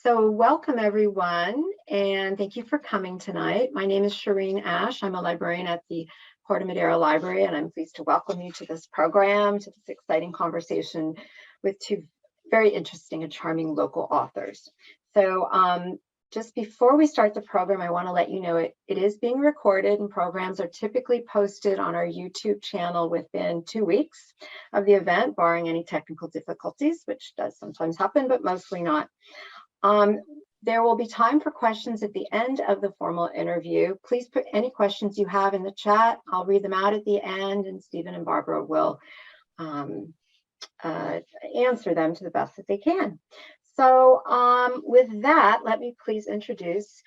So welcome everyone, and thank you for coming tonight. My name is Shireen Ash. I'm a librarian at the Corte Madera Library, and I'm pleased to welcome you to this program, to this exciting conversation with two very interesting and charming local authors. So just before we start the program, I want to let you know it is being recorded, and programs are typically posted on our YouTube channel within 2 weeks of the event, barring any technical difficulties, which does sometimes happen, but mostly not. There will be time for questions at the end of the formal interview. Please put any questions you have in the chat. I'll read them out at the end, and Stephen and Barbara will answer them to the best that they can. So with that, let me please introduce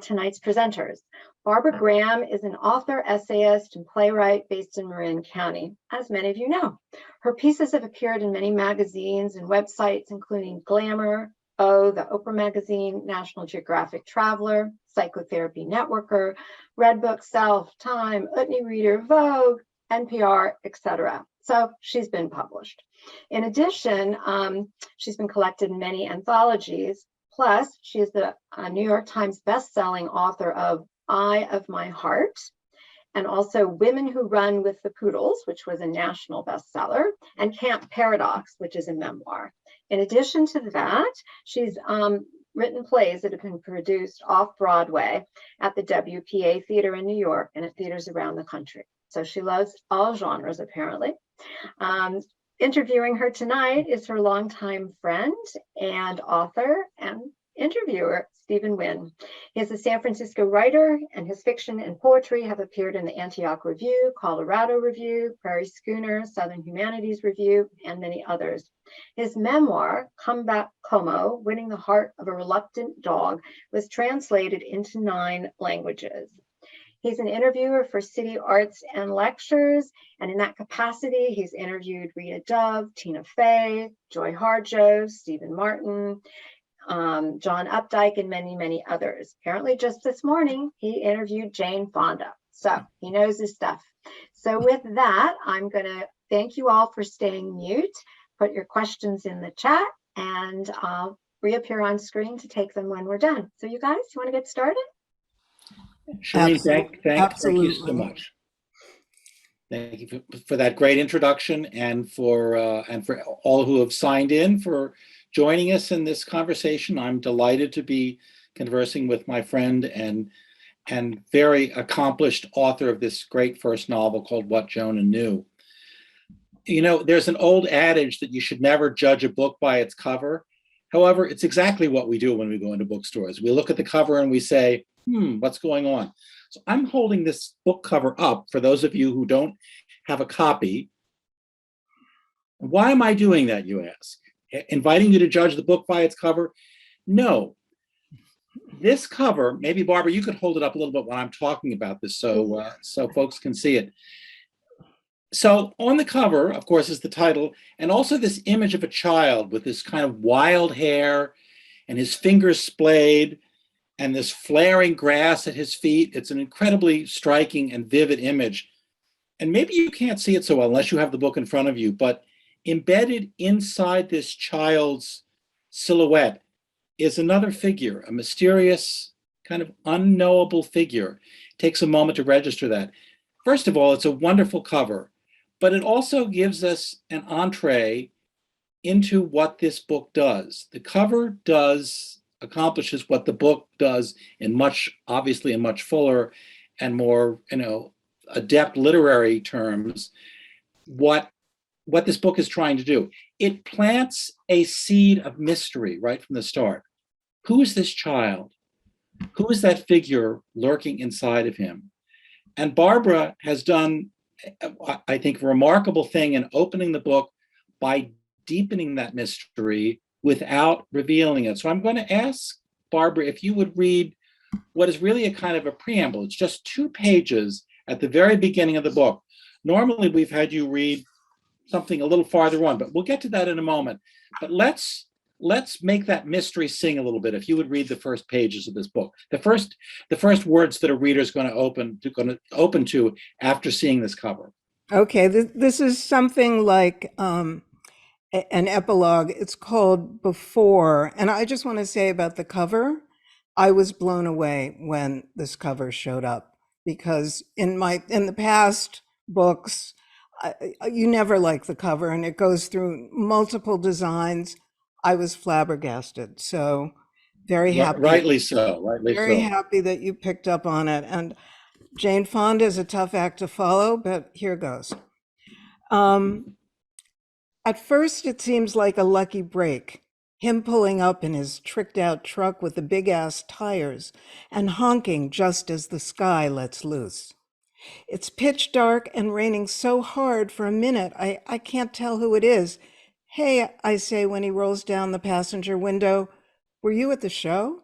tonight's presenters. Barbara Graham is an author, essayist, and playwright based in Marin County, as many of you know. Her pieces have appeared in many magazines and websites, including Glamour, the Oprah Magazine, National Geographic Traveler, Psychotherapy Networker, Redbook, Self, Time, Utne Reader, Vogue, NPR, etc. So she's been published. In addition, she's been collected in many anthologies. Plus, she is the New York Times best-selling author of Eye of My Heart, and also Women Who Run with the Poodles, which was a national bestseller, and Camp Paradox, which is a memoir. In addition to that, she's written plays that have been produced off-Broadway at the WPA Theater in New York and at theaters around the country. So she loves all genres, apparently. Interviewing her tonight is her longtime friend and author and interviewer, Stephen Winn. He is a San Francisco writer, and his fiction and poetry have appeared in the Antioch Review, Colorado Review, Prairie Schooner, Southern Humanities Review, and many others. His memoir, Come Back Como, Winning the Heart of a Reluctant Dog, was translated into 9 languages. He's an interviewer for City Arts and Lectures, and in that capacity, he's interviewed Rita Dove, Tina Fey, Joy Harjo, Stephen Martin, John Updike, and many, many others. Apparently just this morning, he interviewed Jane Fonda. So he knows his stuff. So with that, I'm going to thank you all for staying mute. Put your questions in the chat, and I'll reappear on screen to take them when we're done. So you guys, you want to get started? Shireen, thank you so much. Thank you for that great introduction, and for all who have signed in for joining us in this conversation. I'm delighted to be conversing with my friend and very accomplished author of this great first novel called What Jonah Knew. You know, there's an old adage that you should never judge a book by its cover. However, it's exactly what we do when we go into bookstores. We look at the cover and we say, what's going on? So I'm holding this book cover up for those of you who don't have a copy. Why am I doing that, you ask? Inviting you to judge the book by its cover? No. This cover, maybe Barbara, you could hold it up a little bit while I'm talking about this so folks can see it. So on the cover, of course, is the title, and also this image of a child with this kind of wild hair and his fingers splayed and this flaring grass at his feet. It's an incredibly striking and vivid image. And maybe you can't see it so well unless you have the book in front of you, but embedded inside this child's silhouette is another figure, a mysterious, kind of unknowable figure. It takes a moment to register that. First of all, it's a wonderful cover, but it also gives us an entree into what this book does. The cover accomplishes what the book does in obviously in much fuller and more, adept literary terms. What this book is trying to do. It plants a seed of mystery right from the start. Who is this child? Who is that figure lurking inside of him? And Barbara has done, I think, a remarkable thing in opening the book by deepening that mystery without revealing it. So I'm going to ask Barbara if you would read what is really a kind of a preamble. It's just 2 pages at the very beginning of the book. Normally we've had you read something a little farther on, but we'll get to that in a moment. But let's make that mystery sing a little bit. If you would read the first pages of this book, the first words that a reader is going to open to after seeing this cover. Okay, this is something like an epilogue. It's called Before. And I just want to say about the cover, I was blown away when this cover showed up because in the past books, you never like the cover and it goes through multiple designs. I was flabbergasted. So very happy, Rightly so, rightly very so. happy that you picked up on it. And Jane Fonda is a tough act to follow, but here goes. At first, it seems like a lucky break. Him pulling up in his tricked out truck with the big ass tires and honking just as the sky lets loose. It's pitch dark and raining so hard for a minute, I can't tell who it is. Hey, I say when he rolls down the passenger window, were you at the show?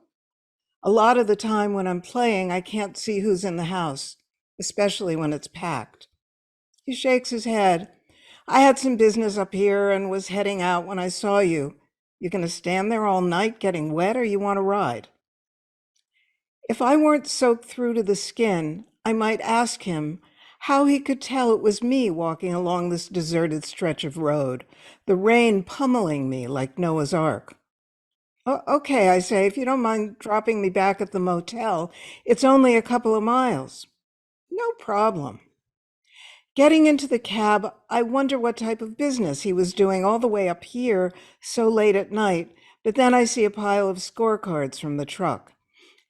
A lot of the time when I'm playing, I can't see who's in the house, especially when it's packed. He shakes his head. I had some business up here and was heading out when I saw you. You gonna stand there all night getting wet or you want to ride? If I weren't soaked through to the skin, I might ask him how he could tell it was me walking along this deserted stretch of road, the rain pummeling me like Noah's Ark. Okay, I say, if you don't mind dropping me back at the motel, it's only a couple of miles. No problem. Getting into the cab, I wonder what type of business he was doing all the way up here so late at night, but then I see a pile of scorecards from the truck.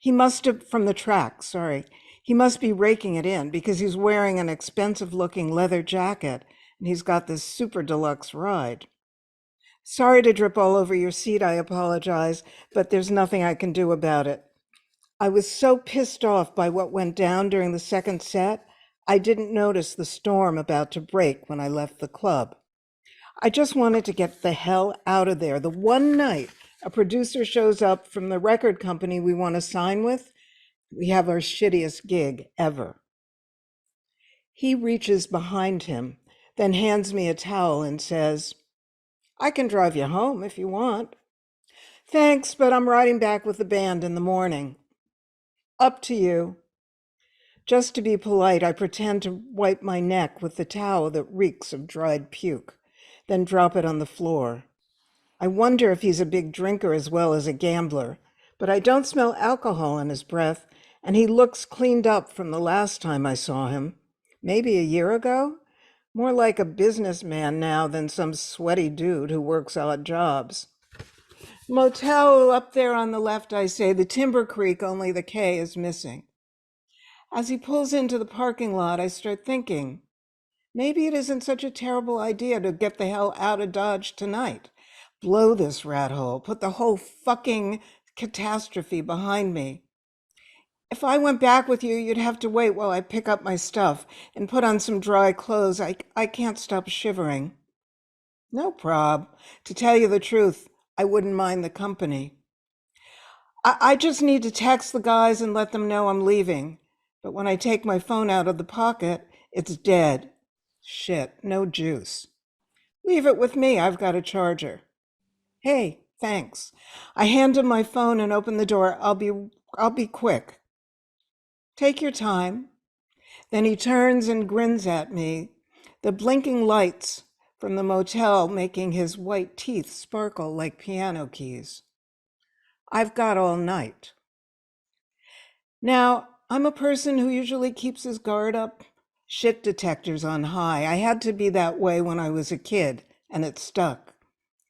From the track, sorry. He must be raking it in because he's wearing an expensive looking leather jacket and he's got this super deluxe ride. Sorry to drip all over your seat, I apologize, but there's nothing I can do about it. I was so pissed off by what went down during the second set, I didn't notice the storm about to break when I left the club. I just wanted to get the hell out of there. The one night a producer shows up from the record company we want to sign with, we have our shittiest gig ever. He reaches behind him, then hands me a towel and says, I can drive you home if you want. Thanks, but I'm riding back with the band in the morning. Up to you. Just to be polite, I pretend to wipe my neck with the towel that reeks of dried puke, then drop it on the floor. I wonder if he's a big drinker as well as a gambler, but I don't smell alcohol in his breath, and he looks cleaned up from the last time I saw him. Maybe a year ago? More like a businessman now than some sweaty dude who works odd jobs. Motel up there on the left, I say, the Timber Creek, only the K is missing. As he pulls into the parking lot, I start thinking, maybe it isn't such a terrible idea to get the hell out of Dodge tonight. Blow this rat hole, put the whole fucking catastrophe behind me. If I went back with you, you'd have to wait while I pick up my stuff and put on some dry clothes. I can't stop shivering. No prob. To tell you the truth, I wouldn't mind the company. I just need to text the guys and let them know I'm leaving. But when I take my phone out of the pocket, it's dead. Shit, no juice. Leave it with me, I've got a charger. Hey, thanks. I hand him my phone and open the door. I'll be quick. Take your time. Then he turns and grins at me, the blinking lights from the motel making his white teeth sparkle like piano keys. I've got all night. Now, I'm a person who usually keeps his guard up, shit detectors on high. I had to be that way when I was a kid, and it stuck.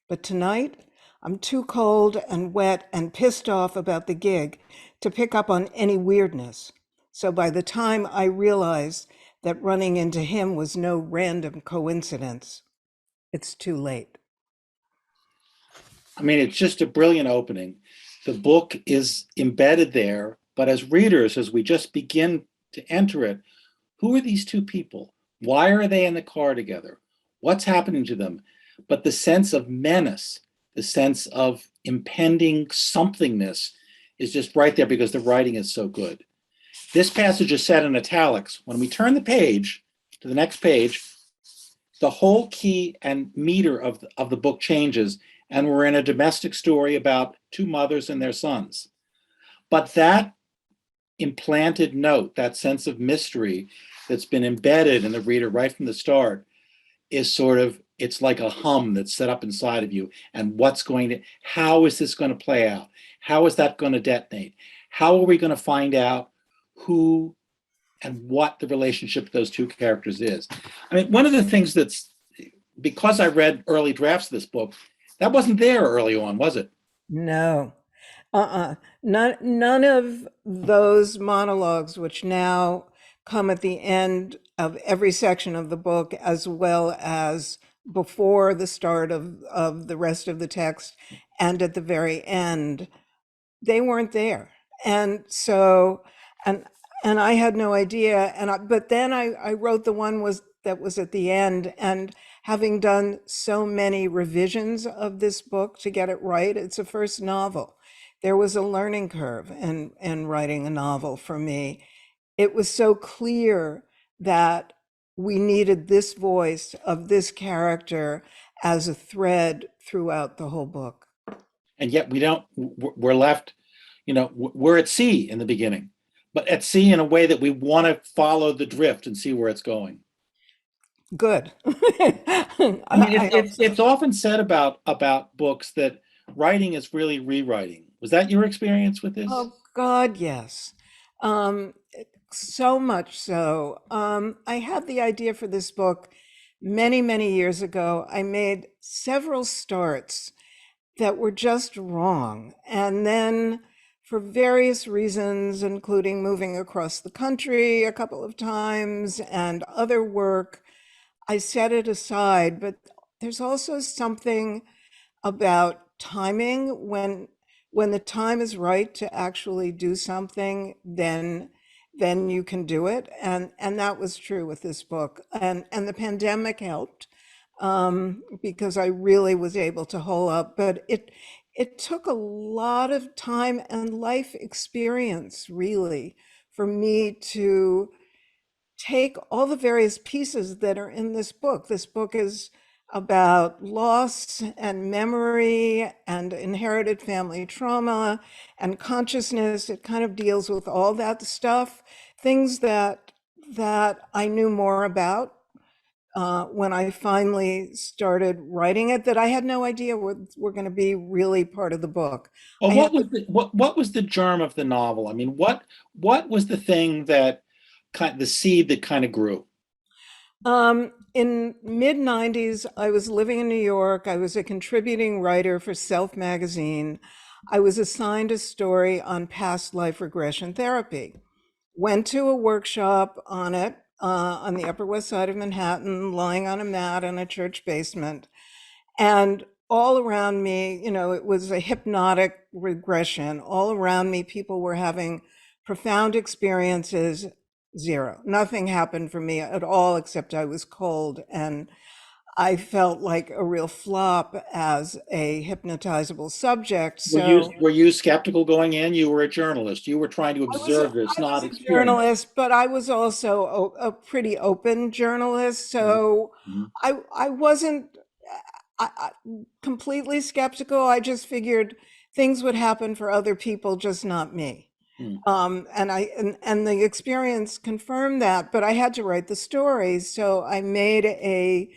But tonight, I'm too cold and wet and pissed off about the gig to pick up on any weirdness. So by the time I realized that running into him was no random coincidence, it's too late. I mean, it's just a brilliant opening. The book is embedded there, but as readers, as we just begin to enter it, who are these two people? Why are they in the car together? What's happening to them? But the sense of menace, the sense of impending somethingness is just right there because the writing is so good. This passage is set in italics. When we turn the page to the next page, the whole key and meter of the book changes, and we're in a domestic story about two mothers and their sons. But that implanted note, that sense of mystery that's been embedded in the reader right from the start, is sort of It's like a hum that's set up inside of you. And how is this going to play out? How is that going to detonate? How are we going to find out who and what the relationship of those two characters is? I mean, one of the things because I read early drafts of this book, that wasn't there early on, was it? No. None of those monologues, which now come at the end of every section of the book, as well as before the start of the rest of the text and at the very end, they weren't there. And so, and and I had no idea. But then I wrote the one that was at the end. And having done so many revisions of this book to get it right, it's a first novel. There was a learning curve in writing a novel for me. It was so clear that we needed this voice of this character as a thread throughout the whole book. And yet we're left, we're at sea in the beginning, but at sea in a way that we want to follow the drift and see where it's going. Good. I mean, it's often said about books that writing is really rewriting. Was that your experience with this? Oh God, yes. Um, so much so. I had the idea for this book many, many years ago. I made several starts that were just wrong. And then for various reasons, including moving across the country a couple of times and other work, I set it aside. But there's also something about timing. When the time is right to actually do something, then you can do it. And that was true with this book. And the pandemic helped, because I really was able to hold up. But it took a lot of time and life experience, really, for me to take all the various pieces that are in this book. This book is about loss and memory and inherited family trauma and consciousness. It kind of deals with all that stuff, things that I knew more about when I finally started writing it, that I had no idea were going to be really part of the book. Well, I what had was what was the germ of the novel? I mean, what was the thing the seed that kind of grew? In mid 90s, I was living in New York. I was a contributing writer for Self magazine. I was assigned a story on past life regression therapy. Went to a workshop on it on the Upper West Side of Manhattan, lying on a mat in a church basement. And all around me, it was a hypnotic regression. All around me, people were having profound experiences. Zero. Nothing happened for me at all, except I was cold. And I felt like a real flop as a hypnotizable subject. So Were you skeptical going in? You were a journalist. You were trying to observe this, I was not a experience. journalist, but I was also a pretty open journalist. So Mhm. I wasn't completely skeptical. I just figured things would happen for other people, just not me. Mhm. And the experience confirmed that, but I had to write the story. So I made an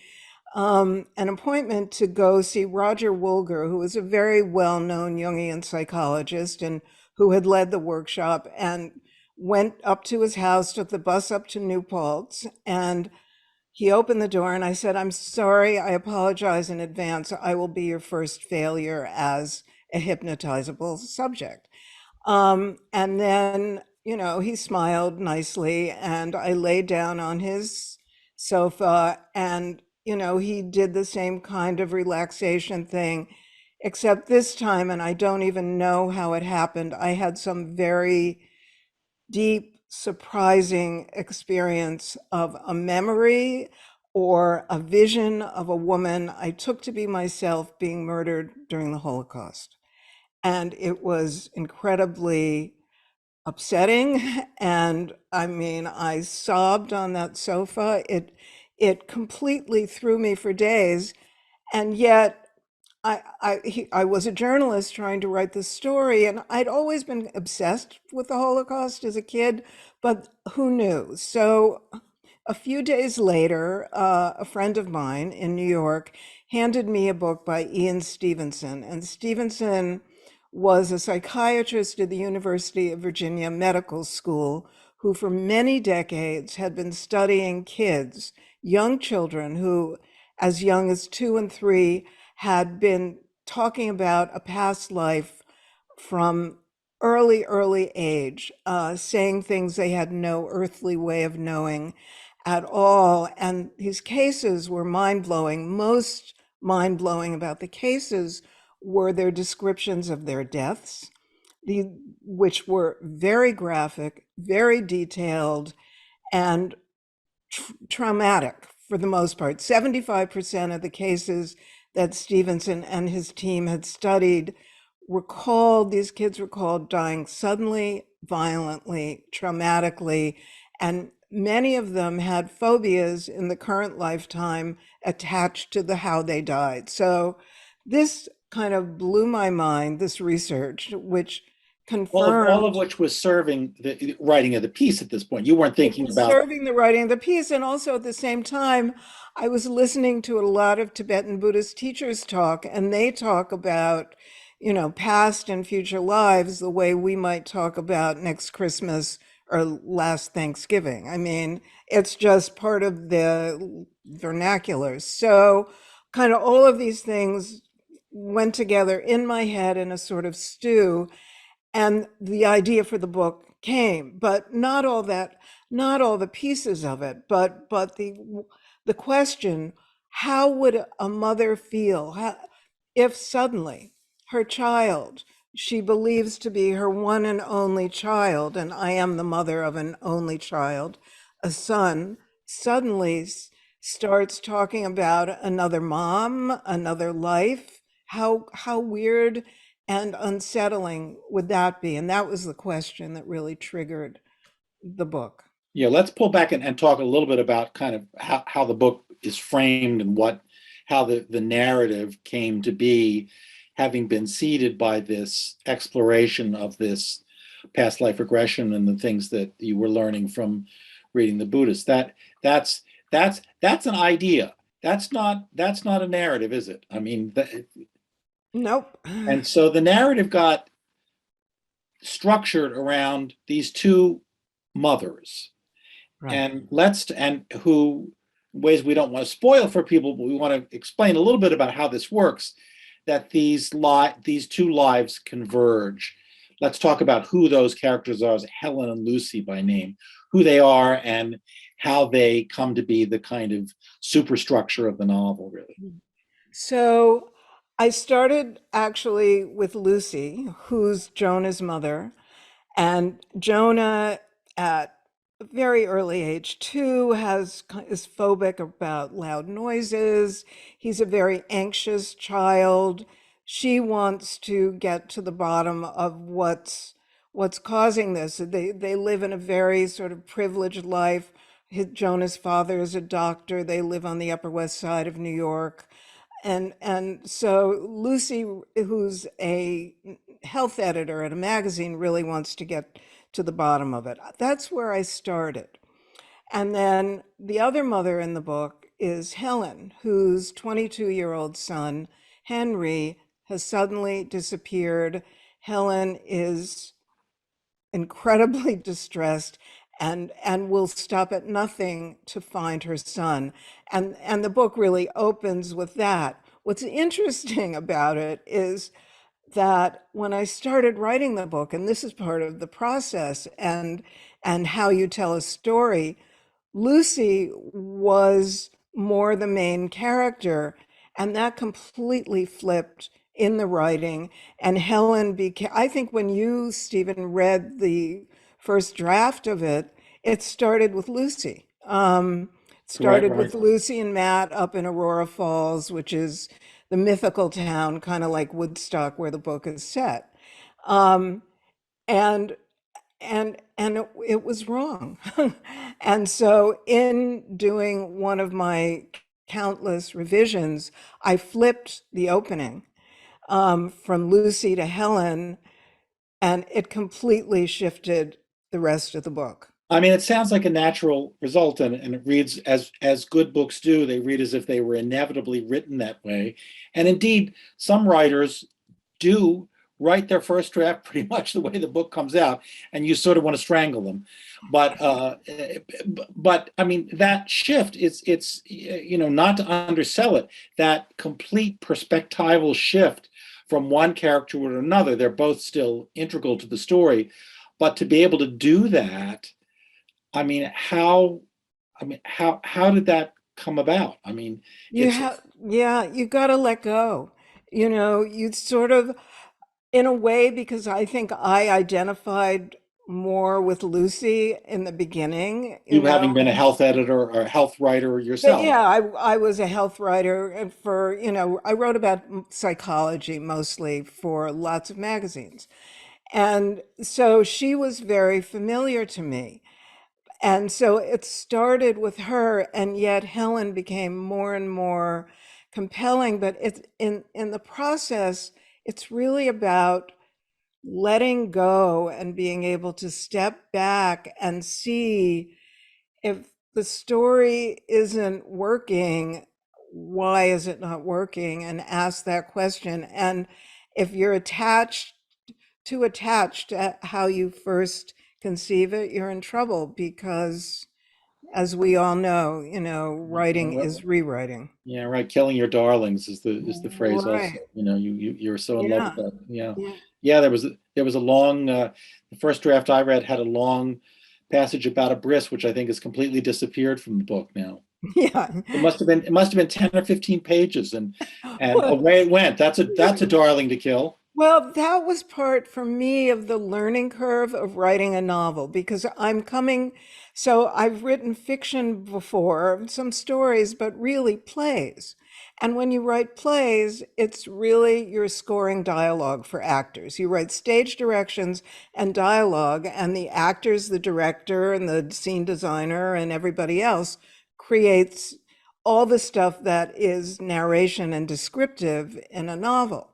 appointment to go see Roger Woolger, who was a very well-known Jungian psychologist and who had led the workshop, and went up to his house, took the bus up to New Paltz, and he opened the door and I said, "I'm sorry, I apologize in advance. I will be your first failure as a hypnotizable subject." And then, he smiled nicely and I lay down on his sofa and, he did the same kind of relaxation thing, except this time, and I don't even know how it happened, I had some very deep, surprising experience of a memory or a vision of a woman I took to be myself being murdered during the Holocaust. And it was incredibly upsetting. And I mean, I sobbed on that sofa. It completely threw me for days. And yet I was a journalist trying to write this story, and I'd always been obsessed with the Holocaust as a kid, but who knew? So a few days later, a friend of mine in New York handed me a book by Ian Stevenson. And Stevenson was a psychiatrist at the University of Virginia Medical School who for many decades had been studying kids, young children who, as young as 2 and 3, had been talking about a past life from early age, saying things they had no earthly way of knowing at all. And these cases were mind-blowing. Most mind-blowing about the cases were their descriptions of their deaths, which were very graphic, very detailed, and traumatic for the most part. 75% of the cases that Stevenson and his team had studied these kids recalled dying suddenly, violently, traumatically, and many of them had phobias in the current lifetime attached to how they died. So this kind of blew my mind, this research, which confirmed all of which was serving the writing of the piece at this point. You weren't thinking about serving the writing of the piece. And also at the same time, I was listening to a lot of Tibetan Buddhist teachers talk, and they talk about, past and future lives the way we might talk about next Christmas or last Thanksgiving. I mean, it's just part of the vernacular. So kind of all of these things went together in my head in a sort of stew. And the idea for the book came, but not all the pieces of it, but the question, how would a mother feel if suddenly her child, she believes to be her one and only child, and I am the mother of an only child, a son, suddenly starts talking about another mom, another life? How weird and unsettling would that be? And that was the question that really triggered the book. Yeah, let's pull back and talk a little bit about kind of how the book is framed and how the narrative came to be, having been seeded by this exploration of this past life regression and the things that you were learning from reading the Buddhists. That's an idea. That's not a narrative, is it? I mean, Nope. and so the narrative got structured around these two mothers, Right. and who, ways we don't want to spoil for people, but we want to explain a little bit about how this works, that these two lives converge. Let's talk about who those characters are, Helen and Lucy by name, who they are and how they come to be the kind of superstructure of the novel, really. So I started actually with Lucy, who's Jonah's mother. And Jonah, at a very early age too, is phobic about loud noises. He's a very anxious child. She wants to get to the bottom of what's causing this. They live in a very sort of privileged life. Jonah's father is a doctor. They live on the Upper West Side of New York. And so Lucy, who's a health editor at a magazine, really wants to get to the bottom of it. That's where I started. And then the other mother in the book is Helen, whose 22-year-old son, Henry, has suddenly disappeared. Helen is incredibly distressed and will stop at nothing to find her son. And the book really opens with that. What's interesting about it is that when I started writing the book, and this is part of the process and how you tell a story, Lucy was more the main character, and that completely flipped in the writing. And Helen became, I think when you, Stephen, read the first draft of it, it started with Lucy. Started with Lucy and Matt up in Aurora Falls, which is the mythical town, kind of like Woodstock, where the book is set. Um, and it was wrong. And so in doing one of my countless revisions, I flipped the opening from Lucy to Helen, and it completely shifted the rest of the book. I mean, it sounds like a natural result, and it reads as good books do. They read as if they were inevitably written that way. And indeed, some writers do write their first draft pretty much the way the book comes out, and you sort of want to strangle them. But I mean, that shift, it's not to undersell it, that complete perspectival shift from one character to another. They're both still integral to the story, but to be able to do that, I mean, how did that come about? I mean, You it's have, yeah, you got to let go. You sort of, in a way, because I think I identified more with Lucy in the beginning, you having been a health editor or a health writer But yourself. yeah, I was a health writer and I wrote about psychology mostly for lots of magazines. And so she was very familiar to me. And so it started with her, and yet Helen became more and more compelling. But it's in the process, it's really about letting go and being able to step back and see if the story isn't working, why is it not working? And ask that question. And if you're too attached to how you first conceive it, you're in trouble because, as we all know, writing is rewriting. Yeah, right. Killing your darlings is the phrase also. Right. You're so in love with Yeah. that. Yeah. Yeah. Yeah, there was a long the first draft I read had a long passage about a bris, which I think has completely disappeared from the book now. Yeah. It must have been 10 or 15 pages, and Well, away it went. That's a darling to kill. Well, that was part for me of the learning curve of writing a novel because so I've written fiction before, some stories, but really plays. And when you write plays, it's really you're scoring dialogue for actors. You write stage directions and dialogue, and the actors, the director, and the scene designer, and everybody else creates all the stuff that is narration and descriptive in a novel.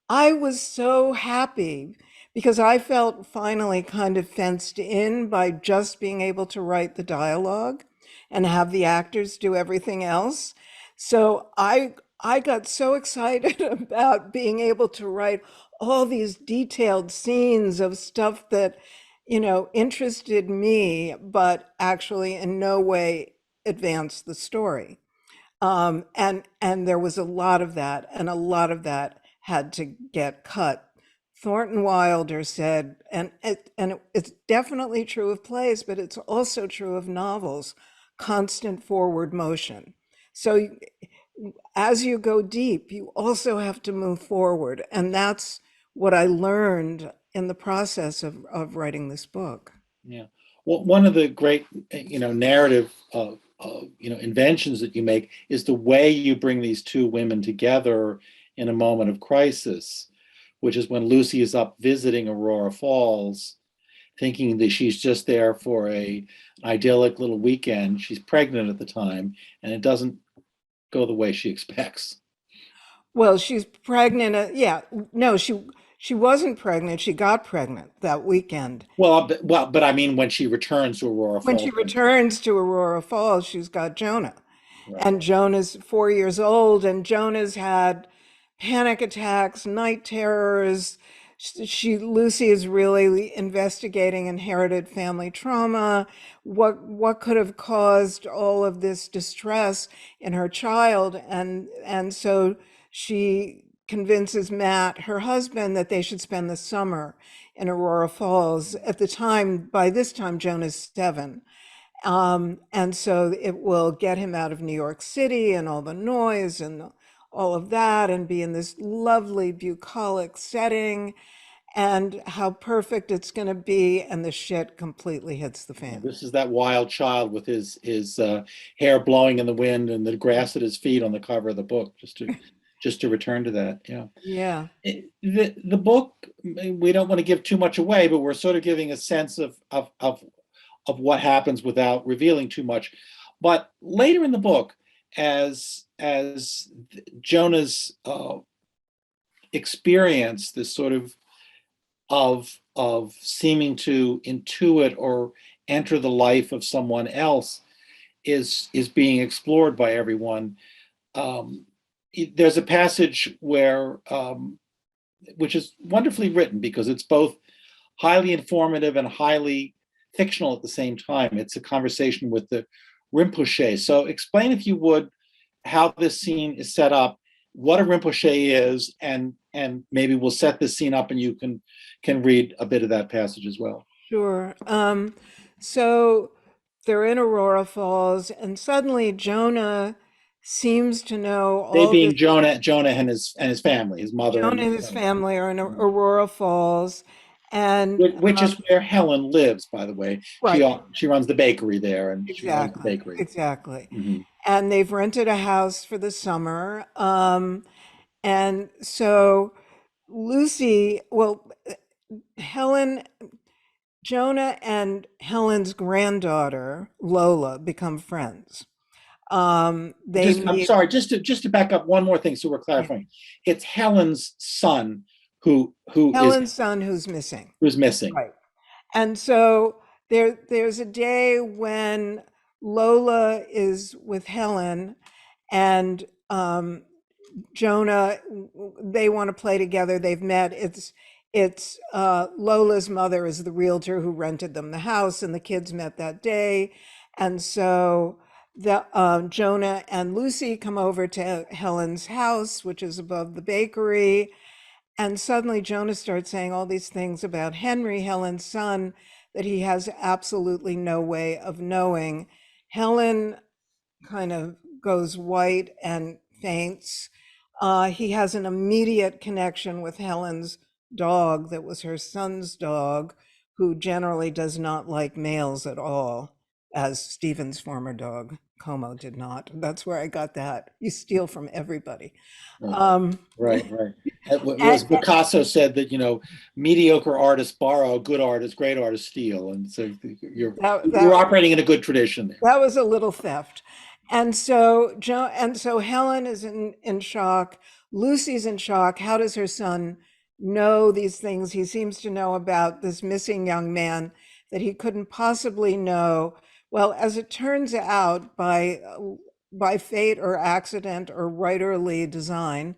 I was so happy because I felt finally kind of fenced in by just being able to write the dialogue and have the actors do everything else. So I got so excited about being able to write all these detailed scenes of stuff that, interested me, but actually in no way advanced the story. And there was a lot of that, and a lot of that had to get cut. Thornton Wilder said, it's definitely true of plays, but it's also true of novels, constant forward motion. So as you go deep, you also have to move forward. And that's what I learned in the process of writing this book. Yeah. Well, one of the great, narrative, inventions that you make is the way you bring these two women together in a moment of crisis, which is when Lucy is up visiting Aurora Falls, thinking that she's just there for an idyllic little weekend. She's pregnant at the time, and it doesn't go the way she expects. Well, she's pregnant. Yeah, no, she wasn't pregnant. She got pregnant that weekend. But I mean, when she returns to Aurora When she Falls, returns to Aurora Falls, she's got Jonah. right? And Jonah's 4 years old, and Jonah's had panic attacks, night terrors. Lucy is really investigating inherited family trauma. What could have caused all of this distress in her child? And so she convinces Matt, her husband, that they should spend the summer in Aurora Falls. By this time, Jonah's 7. And so it will get him out of New York City and all the noise and all of that and be in this lovely bucolic setting and how perfect it's going to be. And the shit completely hits the fan. This is that wild child with his hair blowing in the wind and the grass at his feet on the cover of the book. Just to return to that, yeah. Yeah. The book, we don't want to give too much away, but we're sort of giving a sense of what happens without revealing too much. But later in the book, as Jonah's experience, this sort of seeming to intuit or enter the life of someone else is being explored by everyone. There's a passage where, which is wonderfully written because it's both highly informative and highly fictional at the same time. It's a conversation with the Rinpoche. So explain, if you would, how this scene is set up, what a Rinpoche is, and maybe we'll set this scene up and you can read a bit of that passage as well. Sure. So they're in Aurora Falls, and suddenly Jonah seems to know They all being this. Jonah and his family, his mother Jonah and his family are in Aurora Falls, and which is where Helen lives, by the way. right, She runs the bakery there, and she owns the exactly, bakery. exactly. Mhm. And they've rented a house for the summer. And so Helen, Jonah and Helen's granddaughter, Lola, become friends. They I'm meet, sorry, just to back up one more thing, so we're clarifying. It's Helen's son who Helen's son who's missing. who's missing. Right. And so there's a day when Lola is with Helen and Jonah, they want to play together. They've met. It's Lola's mother is the realtor who rented them the house, and the kids met that day. And so the Jonah and Lucy come over to Helen's house, which is above the bakery. And suddenly Jonah starts saying all these things about Henry, Helen's son, that he has absolutely no way of knowing. Helen kind of goes white and faints. He has an immediate connection with Helen's dog that was her son's dog, who generally does not like males at all, as Stephen's former dog, Como, did not. That's where I got that. You steal from everybody. Right. Was Picasso said that, mediocre artists borrow, good artists, great artists steal, and so you're operating in a good tradition there. That was a little theft. And so Helen is in shock. Lucy's in shock. How does her son know these things? He seems to know about this missing young man that he couldn't possibly know. Well, as it turns out, by fate or accident or writerly design,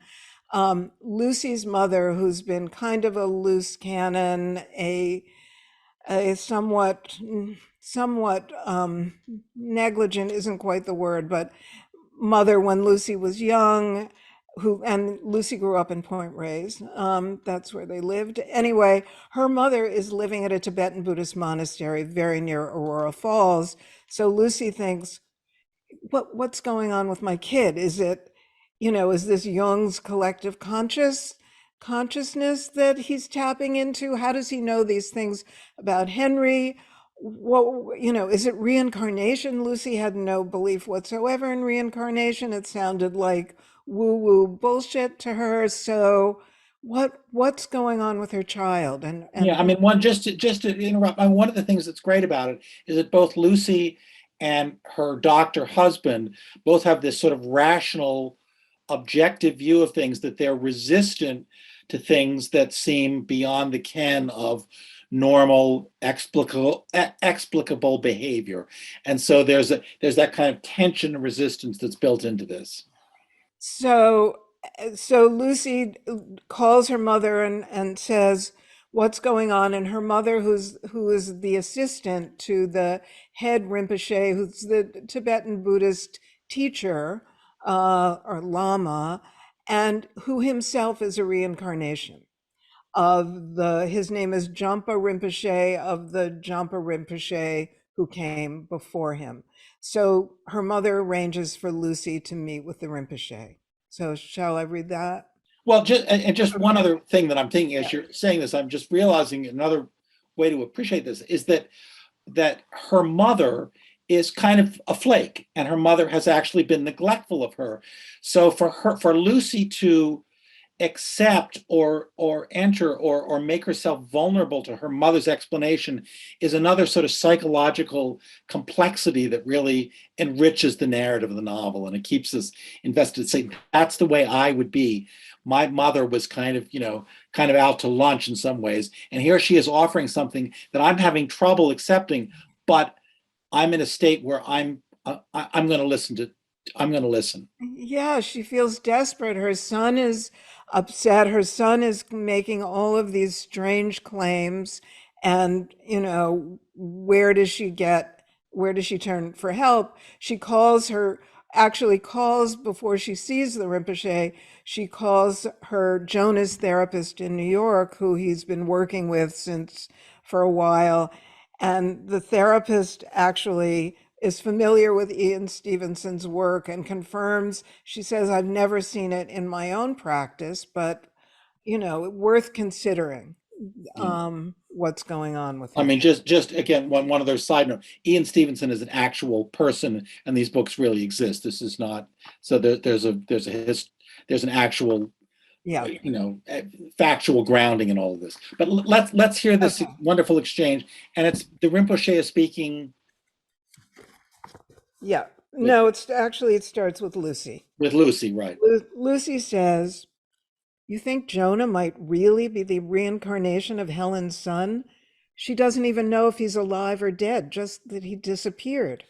Lucy's mother, who's been kind of a loose cannon, a somewhat negligent isn't quite the word, but mother when Lucy was young, and Lucy grew up in Point Reyes. That's where they lived. Anyway, her mother is living at a Tibetan Buddhist monastery very near Aurora Falls. So Lucy thinks, what's going on with my kid? Is this Jung's collective consciousness that he's tapping into? How does he know these things about Henry? Is it reincarnation? Lucy had no belief whatsoever in reincarnation. It sounded like woo-woo bullshit to her. So what's going on with her child? And yeah, I mean, just to interrupt, one of the things that's great about it is that both Lucy and her doctor husband both have this sort of rational, objective view of things, that they're resistant to things that seem beyond the ken of normal, explicable behavior. And so there's that kind of tension and resistance that's built into this. So Lucy calls her mother and says, what's going on? And her mother, who is the assistant to the head Rinpoche, who's the Tibetan Buddhist teacher, or Lama, and who himself is a reincarnation his name is Jampa Rinpoche, of the Jampa Rinpoche who came before him. So her mother arranges for Lucy to meet with the Rinpoche. So shall I read that? Well, just one other thing that I'm thinking as you're saying this, I'm just realizing another way to appreciate this is that her mother is kind of a flake, and her mother has actually been neglectful of her. So for Lucy to accept or enter or make herself vulnerable to her mother's explanation is another sort of psychological complexity that really enriches the narrative of the novel, and it keeps us invested. Say, that's the way I would be. My mother was kind of out to lunch in some ways, and here she is offering something that I'm having trouble accepting, but I'm in a state where I'm going to listen to. I'm going to listen. Yeah, she feels desperate. Her son is upset. Her son is making all of these strange claims. And, where does she turn for help? She actually calls before she sees the Rinpoche. She calls her Jonas therapist in New York, who he's been working with for a while. And the therapist actually is familiar with Ian Stevenson's work and confirms, she says, I've never seen it in my own practice, but, worth considering what's going on with him. I mean, just again, one other side note, Ian Stevenson is an actual person, and these books really exist. This is not, so there's an actual, Yeah. factual grounding in all of this. But let's hear this wonderful exchange, and it's the Rinpoche is speaking. Yeah. No, it starts with Lucy. With Lucy, right. Lucy says, you think Jonah might really be the reincarnation of Helen's son? She doesn't even know if he's alive or dead, just that he disappeared.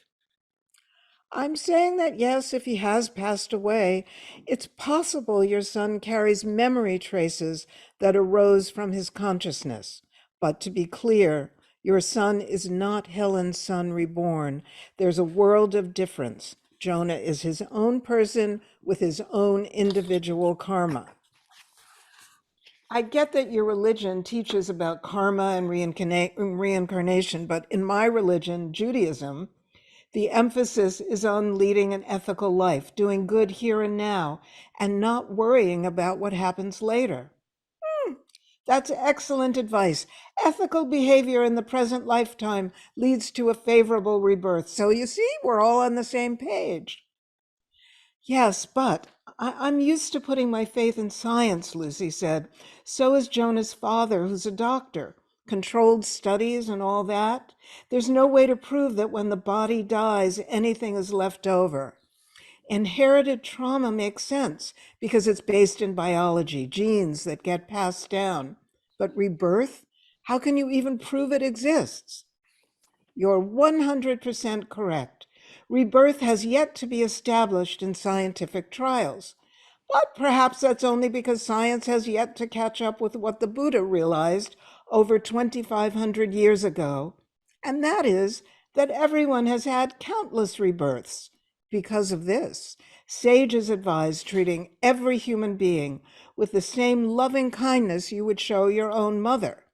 I'm saying that yes, if he has passed away, it's possible your son carries memory traces that arose from his consciousness. But to be clear, your son is not Helen's son reborn. There's a world of difference. Jonah is his own person with his own individual karma. I get that your religion teaches about karma and reincarnation, but in my religion, Judaism, the emphasis is on leading an ethical life, doing good here and now, and not worrying about what happens later. That's excellent advice. Ethical behavior in the present lifetime leads to a favorable rebirth. So you see, we're all on the same page. Yes, but I'm used to putting my faith in science, Lucy said. So is Jonah's father, who's a doctor. Controlled studies and all that. There's no way to prove that when the body dies, anything is left over. Inherited trauma makes sense because it's based in biology, genes that get passed down. But rebirth? How can you even prove it exists? You're 100% correct. Rebirth has yet to be established in scientific trials. But perhaps that's only because science has yet to catch up with what the Buddha realized over 2,500 years ago, and that is that everyone has had countless rebirths. Because of this, sages advise treating every human being with the same loving kindness you would show your own mother.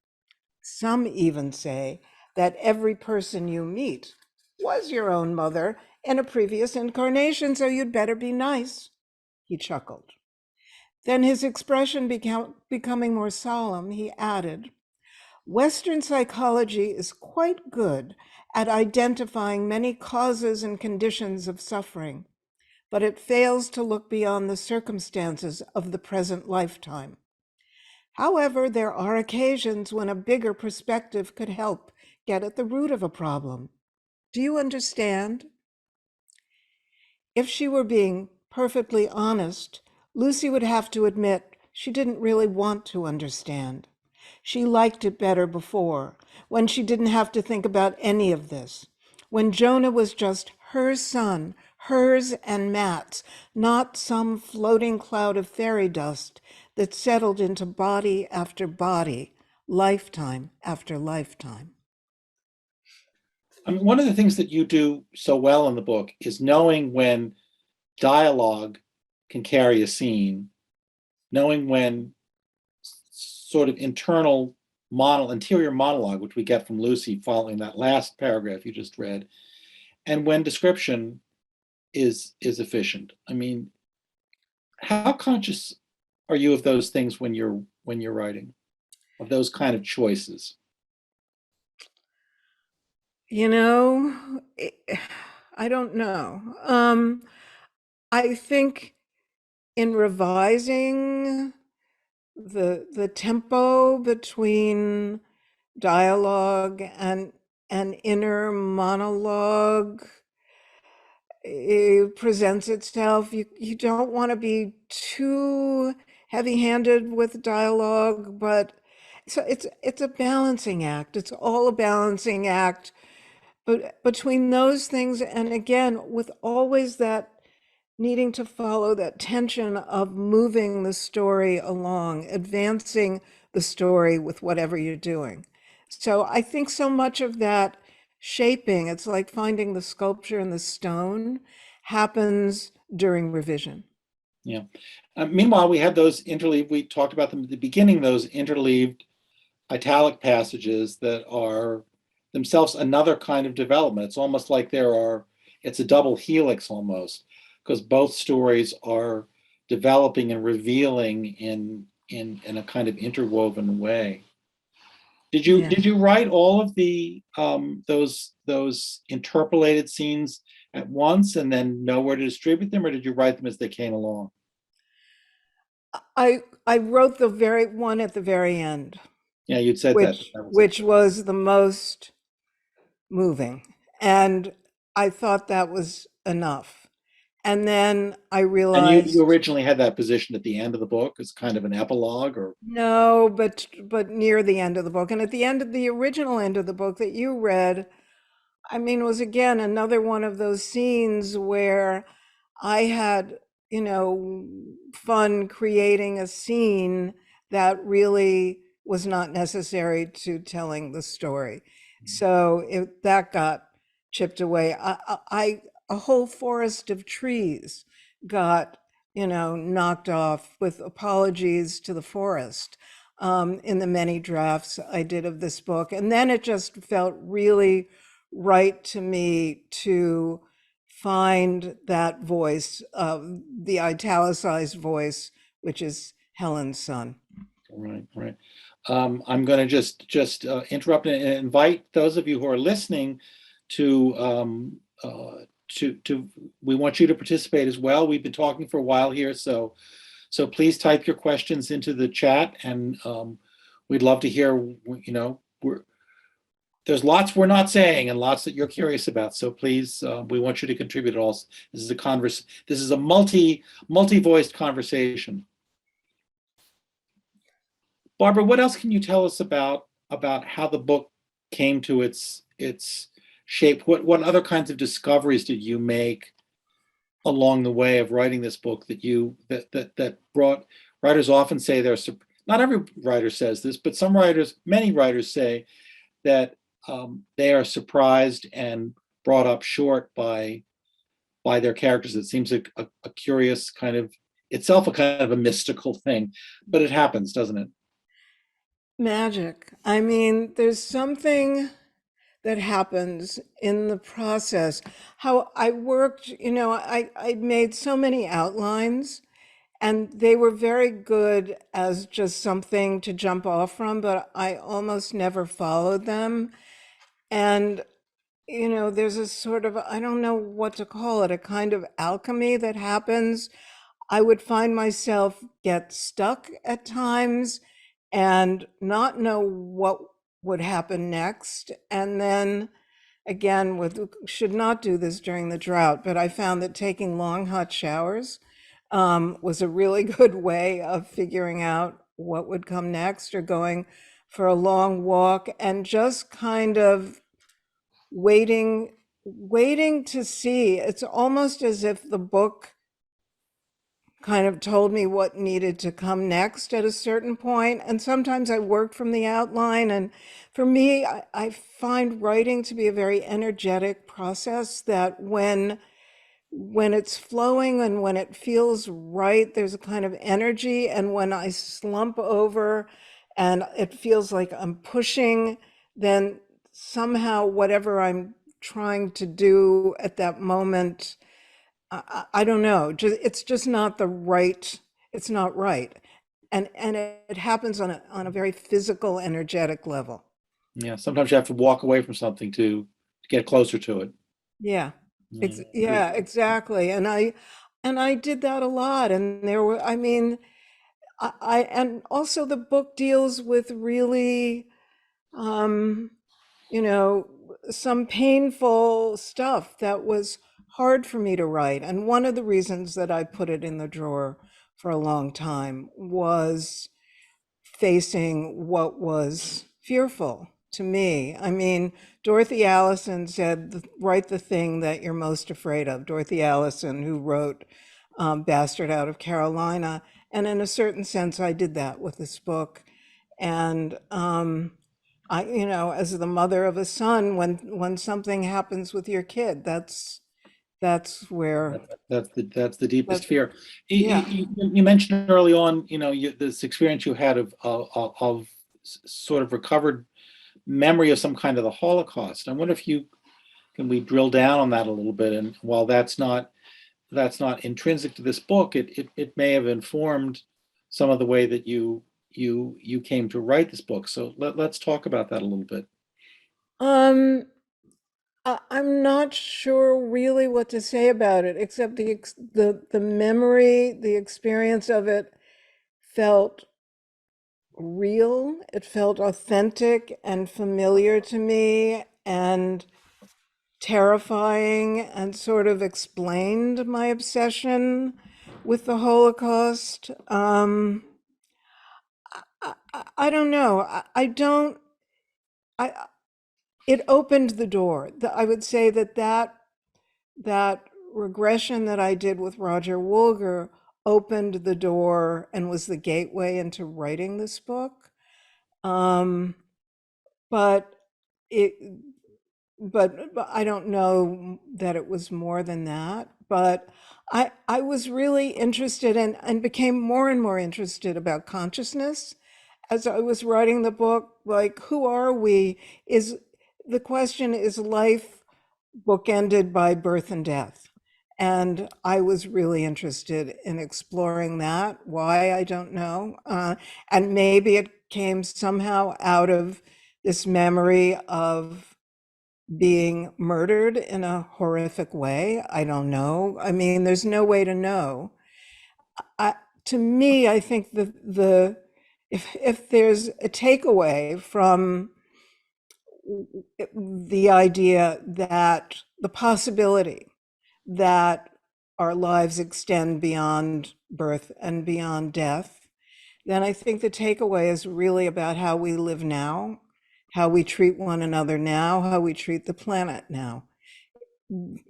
Some even say that every person you meet was your own mother in a previous incarnation, so you'd better be nice. He chuckled. Then, his expression becoming more solemn, he added, Western psychology is quite good at identifying many causes and conditions of suffering, but it fails to look beyond the circumstances of the present lifetime. However, there are occasions when a bigger perspective could help get at the root of a problem. Do you understand? If she were being perfectly honest, Lucy would have to admit she didn't really want to understand. She liked it better before, when she didn't have to think about any of this, when Jonah was just her son, hers and Matt's, not some floating cloud of fairy dust that settled into body after body, lifetime after lifetime. I mean, one of the things that you do so well in the book is knowing when dialogue can carry a scene, knowing when sort of interior monologue, which we get from Lucy following that last paragraph you just read, and when description is efficient. I mean, how conscious are you of those things when you're writing, of those kind of choices? I don't know. I think in revising the tempo between dialogue and inner monologue, it presents itself. You don't want to be too heavy-handed with dialogue, but so it's a balancing act. It's all a balancing act But between those things, and again, with always that needing to follow that tension of moving the story along, advancing the story with whatever you're doing. So I think so much of that shaping, it's like finding the sculpture in the stone, happens during revision. Yeah. Meanwhile, we had those interleaved, we talked about them at the beginning, those interleaved italic passages that are themselves another kind of development. It's almost like it's a double helix almost, because both stories are developing and revealing in a kind of interwoven way. Did you write all of the those interpolated scenes at once and then know where to distribute them, or did you write them as they came along? I wrote the very one at the very end, Yeah, you'd said that. That was it. which was the most moving. And I thought that was enough. And then I And realized, you originally had that position at the end of the book as kind of an epilogue, or no, but near the end of the book. And at the end of the original end of the book that you read, I mean, it was again another one of those scenes where I had, you know, fun creating a scene that really was not necessary to telling the story. So that got chipped away. A whole forest of trees got, you know, knocked off with apologies to the forest in the many drafts I did of this book. And then it just felt really right to me to find that voice, the italicized voice, which is Helen's son. right. I'm going to just interrupt and invite those of you who are listening to we want you to participate as well. We've been talking for a while here, so please type your questions into the chat, and we'd love to hear. You know, there's lots we're not saying and lots that you're curious about. So please, we want you to contribute. Also, this is a multi-voiced conversation. Barbara, what else can you tell us about how the book came to its shape? What other kinds of discoveries did you make along the way of writing this book that brought writers often say not every writer says this, but many writers say that they are surprised and brought up short by their characters. It seems a curious kind of itself a kind of a mystical thing, but it happens, doesn't it? Magic. I mean, there's something that happens in the process. How I worked, you know, I made so many outlines and they were very good as just something to jump off from, but I almost never followed them. And, you know, there's a sort of, I don't know what to call it, a kind of alchemy that happens. I would find myself get stuck at times and not know what would happen next. And then again, should not do this during the drought, but I found that taking long hot showers was a really good way of figuring out what would come next, or going for a long walk and just kind of waiting to see. It's almost as if the book kind of told me what needed to come next at a certain point. And sometimes I worked from the outline. And for me, I find writing to be a very energetic process, that when it's flowing and when it feels right, there's a kind of energy. And when I slump over and it feels like I'm pushing, then somehow whatever I'm trying to do at that moment, I don't know, it's just not the right, it's not right. And it happens on a very physical, energetic level. Yeah, sometimes you have to walk away from something to get closer to it. Yeah. Yeah. Yeah, exactly. And I did that a lot. And there were, I mean, and also the book deals with really, you know, some painful stuff that was hard for me to write. And one of the reasons that I put it in the drawer for a long time was facing what was fearful to me. I mean, Dorothy Allison said, write the thing that you're most afraid of. Dorothy Allison, who wrote Bastard Out of Carolina. And in a certain sense, I did that with this book. And I, you know, as the mother of a son, when something happens with your kid, that's where, That's the deepest that, fear. yeah. You mentioned early on, you know, this experience you had of sort of recovered memory of some kind of the Holocaust. I wonder if can we drill down on that a little bit? And while that's not intrinsic to this book, it may have informed some of the way that you came to write this book. So let's talk about that a little bit. Um, I'm not sure really what to say about it, except the memory, the experience of it felt real. It felt authentic and familiar to me and terrifying, and sort of explained my obsession with the Holocaust. I don't know. I don't. I It opened the door. I would say that regression that I did with Roger Woolger opened the door and was the gateway into writing this book. But it, but I don't know that it was more than that. But I was really interested in, and became more and more interested about consciousness as I was writing the book. Like, who are we? Is the question, is life bookended by birth and death? And I was really interested in exploring that. Why, I don't know. And maybe it came somehow out of this memory of being murdered in a horrific way. I don't know. I mean, there's no way to know. I, to me, I think if there's a takeaway from the idea that the possibility that our lives extend beyond birth and beyond death, then I think the takeaway is really about how we live now, how we treat one another now, how we treat the planet now. You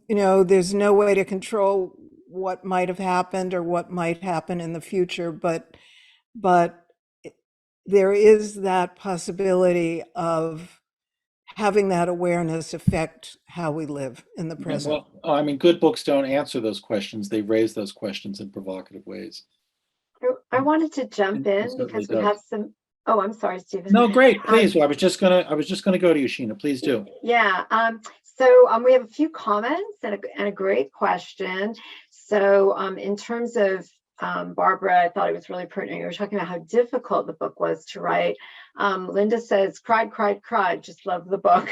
know, there's no way to control what might have happened or what might happen in the future, but there is that possibility of having that awareness affect how we live in the present. Well, I mean, good books don't answer those questions. They raise those questions in provocative ways. I wanted to jump in Certainly because we does. have some. Oh, I'm sorry, Stephen. No, great. Please. I was just gonna go to you, Sheena. Please do. Yeah. So we have a few comments and a great question. So in terms of Barbara, I thought it was really pertinent. You were talking about how difficult the book was to write. Linda says, cried, cried, cried. Just love the book.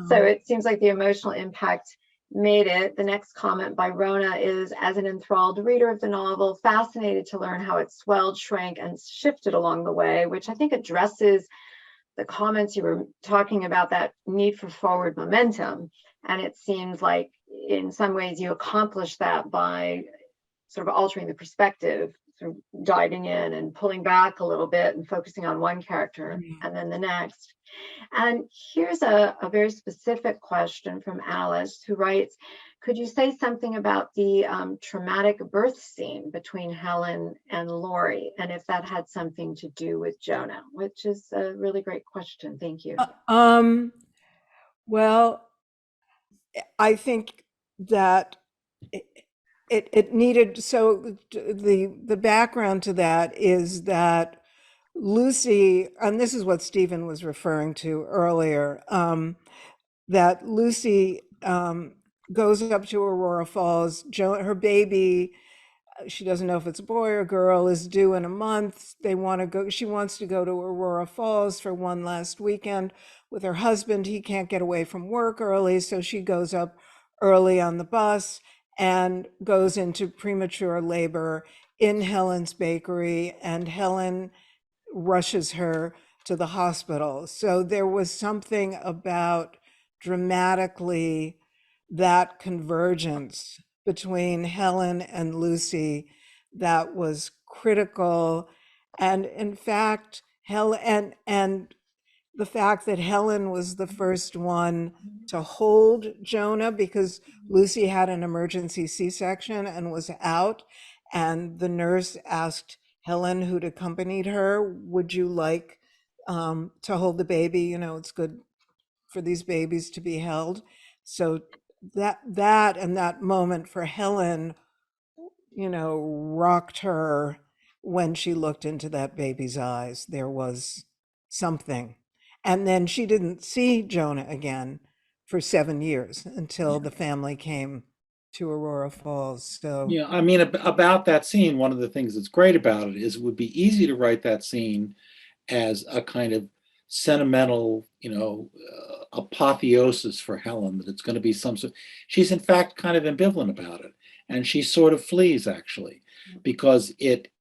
So it seems like the emotional impact made it. The next comment by Rona is, as an enthralled reader of the novel, fascinated to learn how it swelled, shrank, and shifted along the way, which I think addresses the comments you were talking about, that need for forward momentum. And it seems like in some ways you accomplished that by sort of altering the perspective, sort of diving in and pulling back a little bit and focusing on one character and then the next. And here's a very specific question from Alice, who writes, could you say something about the traumatic birth scene between Helen and Laurie, and if that had something to do with Jonah? Which is a really great question. Thank you. Well, I think that it needed, so the background to that is that Lucy, and this is what Stephen was referring to earlier, that Lucy goes up to Aurora Falls. Her baby, she doesn't know if it's a boy or girl, is due in a month. They want to go, she wants to go to Aurora Falls for one last weekend with her husband. He can't get away from work early, so she goes up early on the bus and goes into premature labor in Helen's bakery, and Helen rushes her to the hospital. So there was something about dramatically that convergence between Helen and Lucy that was critical. And in fact, Helen and the fact that Helen was the first one to hold Jonah because Lucy had an emergency C-section and was out, and the nurse asked Helen, who'd accompanied her, would you like to hold the baby? You know, it's good for these babies to be held. So that and that moment for Helen, you know, rocked her when she looked into that baby's eyes. There was something. And then she didn't see Jonah again for 7 years until the family came to Aurora Falls. So Yeah, I mean, about that scene, one of the things that's great about it is it would be easy to write that scene as a kind of sentimental, apotheosis for Helen, that it's going to be some sort. She's in fact kind of ambivalent about it, and she sort of flees actually, because it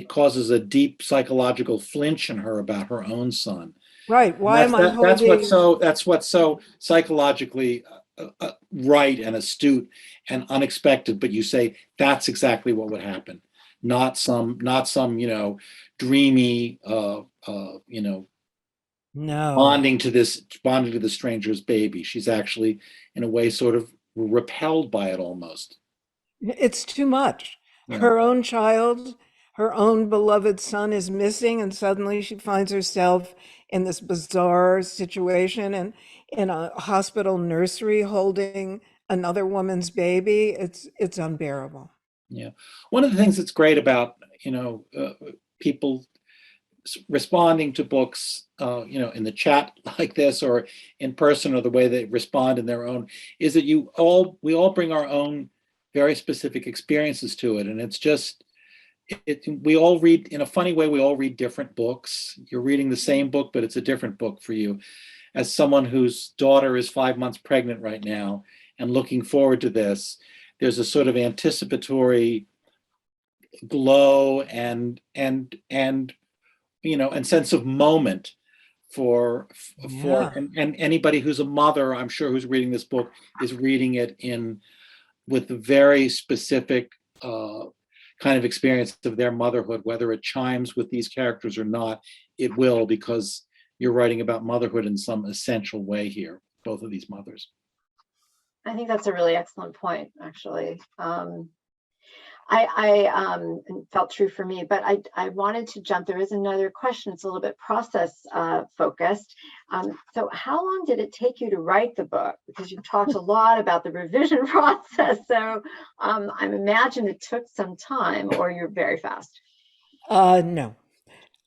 causes a deep psychological flinch in her about her own son. right, And why am I holding? that's what's so psychologically right and astute and unexpected. But you say that's exactly what would happen, not some dreamy No, bonding to the stranger's baby. She's actually in a way sort of repelled by it almost. it's too much. Yeah. Her own child, her own beloved son is missing, and suddenly she finds herself in this bizarre situation and in a hospital nursery holding another woman's baby. It's unbearable. Yeah. One of the things that's great about, people responding to books, in the chat like this or in person, or the way they respond in their own, is that we all bring our own very specific experiences to it. And it's just, we all read, in a funny way, we all read different books. You're reading the same book, but it's a different book for you. As someone whose daughter is 5 months pregnant right now and looking forward to this, there's a sort of anticipatory glow and sense of moment for Yeah. and anybody who's a mother, I'm sure, who's reading this book is reading it with the very specific kind of experience of their motherhood. Whether it chimes with these characters or not, it will, because you're writing about motherhood in some essential way here, both of these mothers. I think that's a really excellent point, actually. I felt true for me, but I wanted to jump. There is another question. It's a little bit process focused. So how long did it take you to write the book? Because you've talked a lot about the revision process. So I imagine it took some time, or you're very fast. No.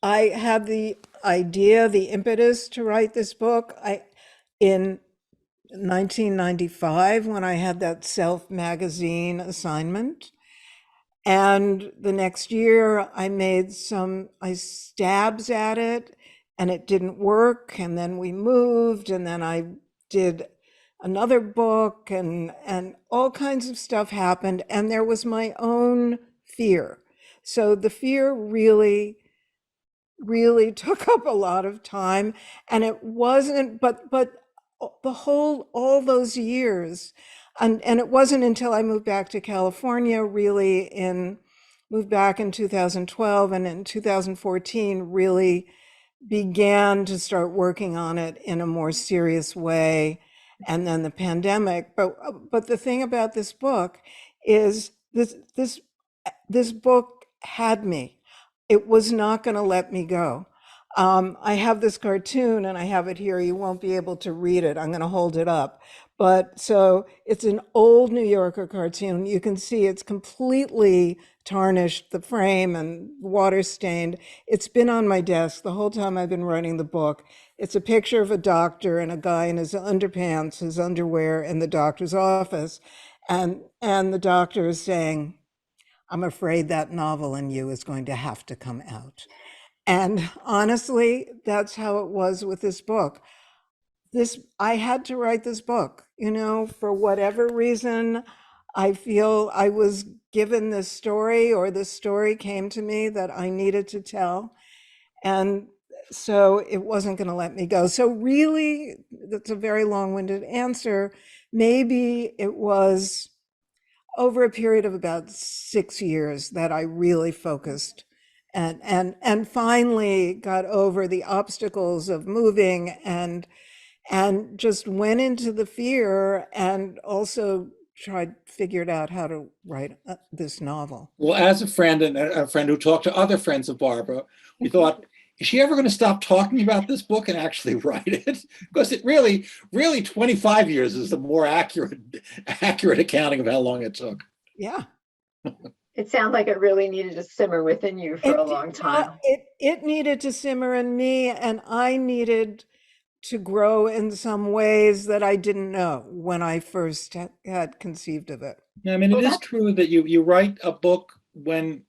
I had the idea, the impetus to write this book in 1995 when I had that Self magazine assignment. And the next year I stabs at it and it didn't work. And then we moved, and then I did another book, and all kinds of stuff happened. And there was my own fear. So the fear really took up a lot of time, and it wasn't, but all those years, and it wasn't until I moved back to California, moved back in 2012, and in 2014 really began to start working on it in a more serious way. And then the pandemic. But the thing about this book is this book had me. It was not going to let me go. I have this cartoon, and I have it here. You won't be able to read it. I'm going to hold it up. But so it's an old New Yorker cartoon. You can see it's completely tarnished, the frame, and water stained. It's been on my desk the whole time I've been writing the book. It's a picture of a doctor and a guy in his underpants, his underwear, in the doctor's office. And the doctor is saying, I'm afraid that novel in you is going to have to come out. And honestly, that's how it was with this book. I had to write this book, for whatever reason. I feel I was given this story, or this story came to me that I needed to tell. And so it wasn't going to let me go. So really, that's a very long-winded answer. Maybe it was over a period of about 6 years that I really focused and finally got over the obstacles of moving and just went into the fear and also figured out how to write this novel. Well, as a friend and a friend who talked to other friends of Barbara, we thought, is she ever going to stop talking about this book and actually write it? Because it really 25 years is the more accurate accounting of how long it took. Yeah. It sounds like it really needed to simmer within you for a long time. It needed to simmer in me, and I needed to grow in some ways that I didn't know when I first had conceived of it. I mean, it is true that you write a book when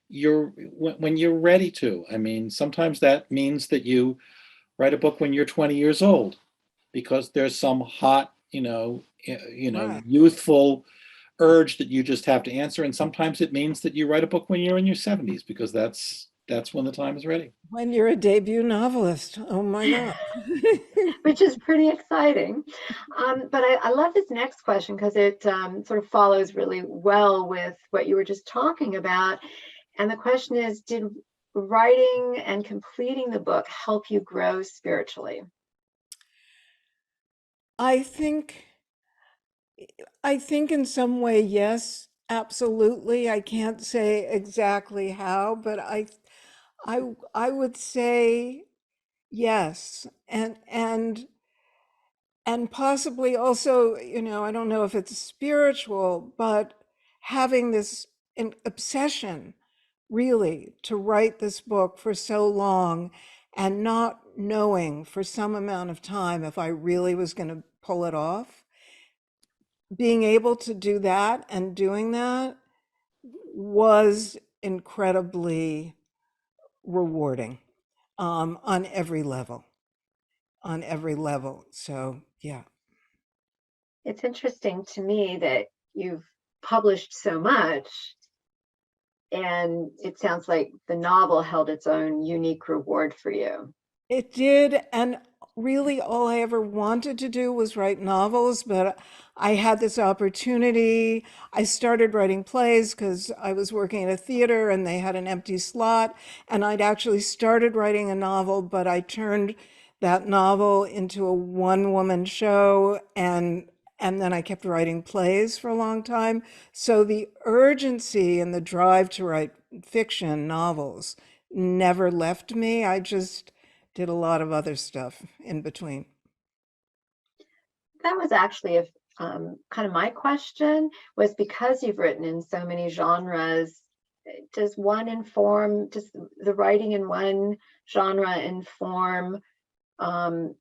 you're ready to. I mean, sometimes that means that you write a book when you're 20 years old, because there's some hot, Right. youthful urge that you just have to answer. And sometimes it means that you write a book when you're in your 70s, because that's when the time is ready. When you're a debut novelist, oh my God. Which is pretty exciting. But I love this next question because it sort of follows really well with what you were just talking about. And the question is, did writing and completing the book help you grow spiritually? I think in some way, yes, absolutely. I can't say exactly how, but I would say yes. And possibly also, I don't know if it's spiritual, but having this obsession really to write this book for so long and not knowing for some amount of time if I really was going to pull it off, being able to do that and doing that was incredibly rewarding, on every level, So, yeah. It's interesting to me that you've published so much, and it sounds like the novel held its own unique reward for you. It did, and really all I ever wanted to do was write novels, but I had this opportunity. I started writing plays because I was working at a theater and they had an empty slot, and I'd actually started writing a novel, but I turned that novel into a one-woman show, and then I kept writing plays for a long time. So the urgency and the drive to write fiction novels never left me. I just did a lot of other stuff in between. That was actually a kind of my question, was because you've written in so many genres, does the writing in one genre inform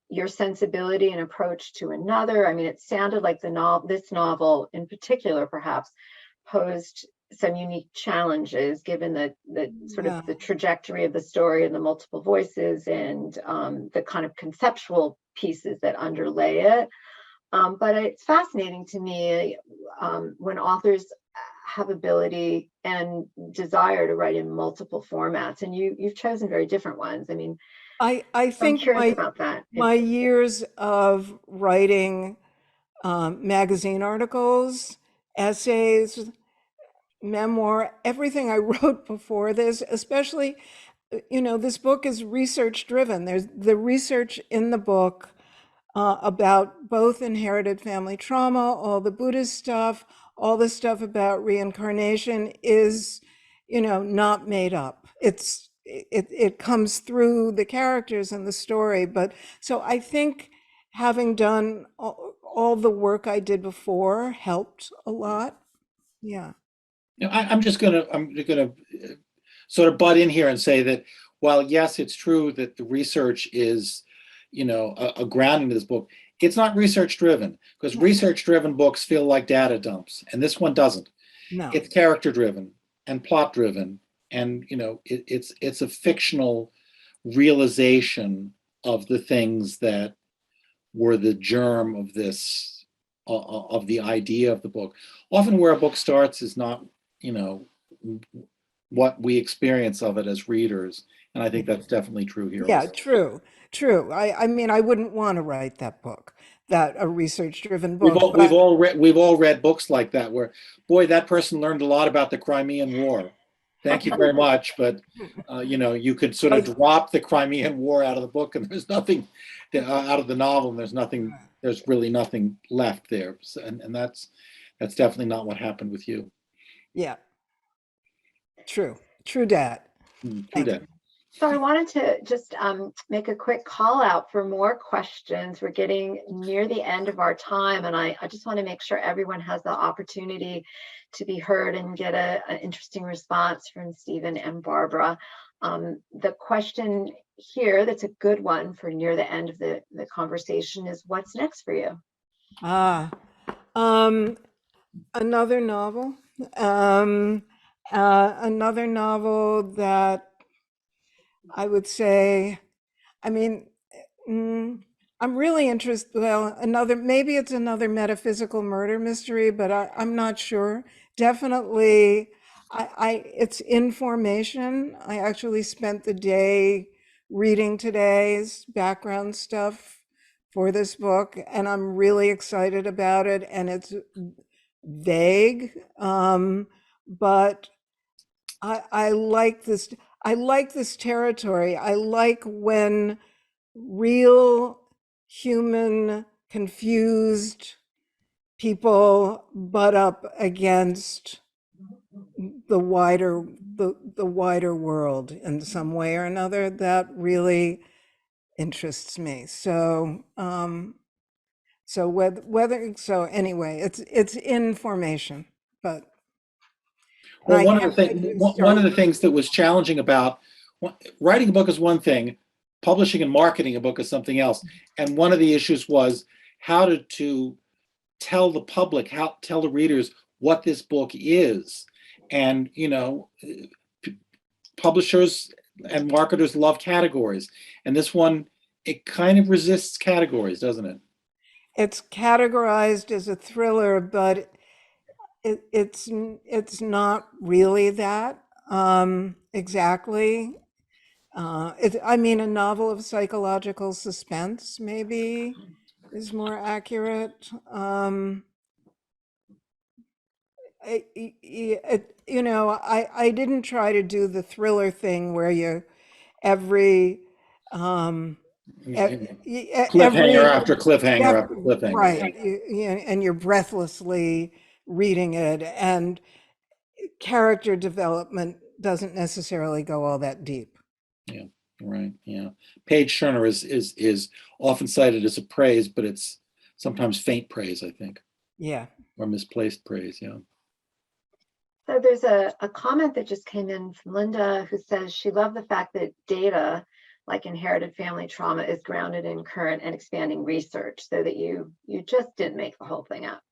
your sensibility and approach to another? I mean, it sounded like this novel in particular perhaps posed some unique challenges given the sort of the trajectory of the story and the multiple voices and the kind of conceptual pieces that underlay it. But it's fascinating to me when authors have ability and desire to write in multiple formats, and you've chosen very different ones. I mean, I I'm think curious about that. my years of writing magazine articles, essays, memoir, everything I wrote before this, especially, this book is research driven. There's the research in the book about both inherited family trauma, all the Buddhist stuff, all the stuff about reincarnation is, not made up. It comes through the characters and the story. But so I think having done all the work I did before helped a lot. Yeah. I'm just gonna sort of butt in here and say that while yes, it's true that the research is, a grounding to this book, it's not research driven, because research driven books feel like data dumps, and this one doesn't. No. It's character driven and plot driven, and it's a fictional realization of the things that were the germ of this of the idea of the book. Often where a book starts is not what we experience of it as readers, and I think that's definitely true here. Yeah, also. true. I mean, I wouldn't want to write that book, a research-driven We've book. all read books like that where, boy, that person learned a lot about the Crimean War. Thank you very much. But, you could sort of drop the Crimean War out of the book and there's nothing out of the novel, and there's really nothing left there. So, and that's definitely not what happened with you. Yeah. True dat. True Thank that. So I wanted to just make a quick call out for more questions. We're getting near the end of our time, and I just want to make sure everyone has the opportunity to be heard and get an interesting response from Stephen and Barbara. The question here that's a good one for near the end of the conversation is, what's next for you? Another novel. Another novel that I would say, I mean, I'm really interested. Well, maybe it's another metaphysical murder mystery, but I'm not sure. Definitely, it's information. I actually spent the day reading today's background stuff for this book, and I'm really excited about it. And it's vague, but I like this. I like this territory. I like when real human confused people butt up against the wider world in some way or another. That really interests me. So anyway, it's information, but Well, one of the things that was challenging about writing a book is one thing, publishing and marketing a book is something else. And one of the issues was how to tell the public, tell the readers what this book is. And, publishers and marketers love categories. And this one, it kind of resists categories, doesn't it? It's categorized as a thriller, but it's not really that exactly. I mean, a novel of psychological suspense maybe is more accurate. I didn't try to do the thriller thing where every cliffhanger after cliffhanger after cliffhanger. Right, and you're breathlessly reading it, and character development doesn't necessarily go all that deep. Yeah, right. Yeah, Page Turner is often cited as a praise, but it's sometimes faint praise, I think. Yeah, or misplaced praise. Yeah. So there's a comment that just came in from Linda, who says she loved the fact that data like inherited family trauma is grounded in current and expanding research, so that you just didn't make the whole thing up.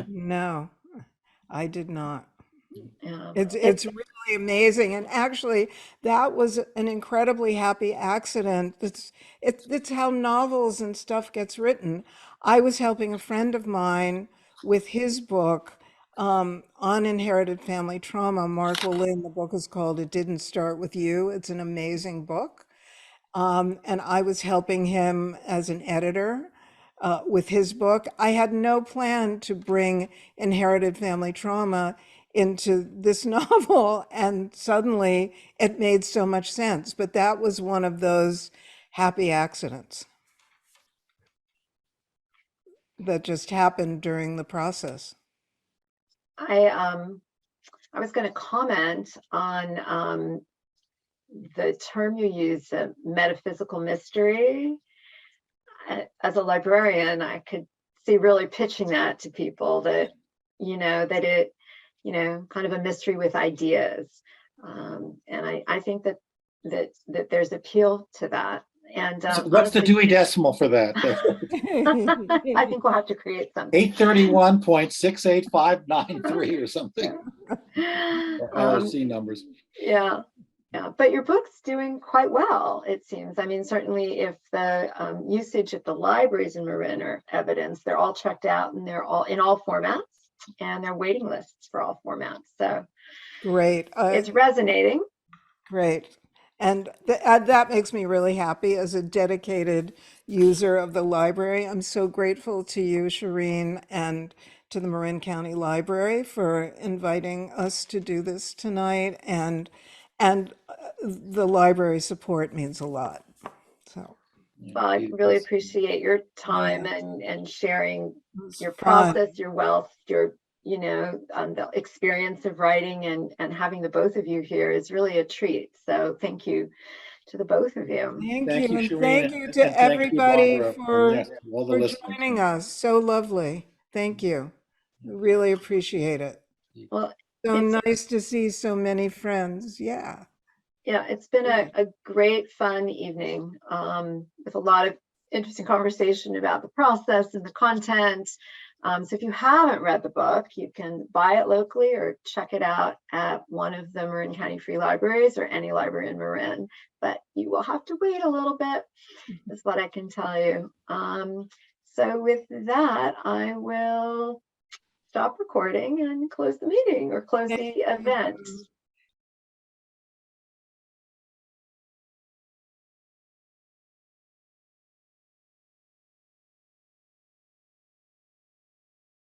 No, I did not. Yeah. It's really amazing, and actually, that was an incredibly happy accident. It's how novels and stuff gets written. I was helping a friend of mine with his book on inherited family trauma. Mark Winn. The book is called "It Didn't Start with You." It's an amazing book, and I was helping him as an editor. With his book, I had no plan to bring inherited family trauma into this novel, and suddenly it made so much sense. But that was one of those happy accidents that just happened during the process. I was going to comment on the term you use, metaphysical mystery. As a librarian, I could see really pitching that to people, that that it kind of a mystery with ideas, and I think that there's appeal to that. And so what's the Dewey Decimal for that? I think we'll have to create something. 831.68593 or something. Or LRC numbers. Yeah. Yeah, but your book's doing quite well, it seems. I mean, certainly if the usage at the libraries in Marin are evidence, they're all checked out and they're all in all formats, and they're waiting lists for all formats. So great. It's resonating. Great. And that makes me really happy as a dedicated user of the library. I'm so grateful to you, Shireen, and to the Marin County Library for inviting us to do this tonight, and the library support means a lot. So Well, I really appreciate your time and sharing it was your fun. process, your wealth, your, the experience of writing, and having the both of you here is really a treat. So thank you to the both of you. Thank you, and Shireen, thank you and to thank you, everybody Barbara, for yes, all the listeners. joining us. So lovely. Thank you. Really appreciate it. Well, So it's nice to see so many friends. Yeah. yeah, it's been a great, fun evening with a lot of interesting conversation about the process and the content. So if you haven't read the book, you can buy it locally or check it out at one of the Marin County Free Libraries or any library in Marin. But you will have to wait a little bit, is what I can tell you. So with that, I will stop recording and close the meeting or close the event.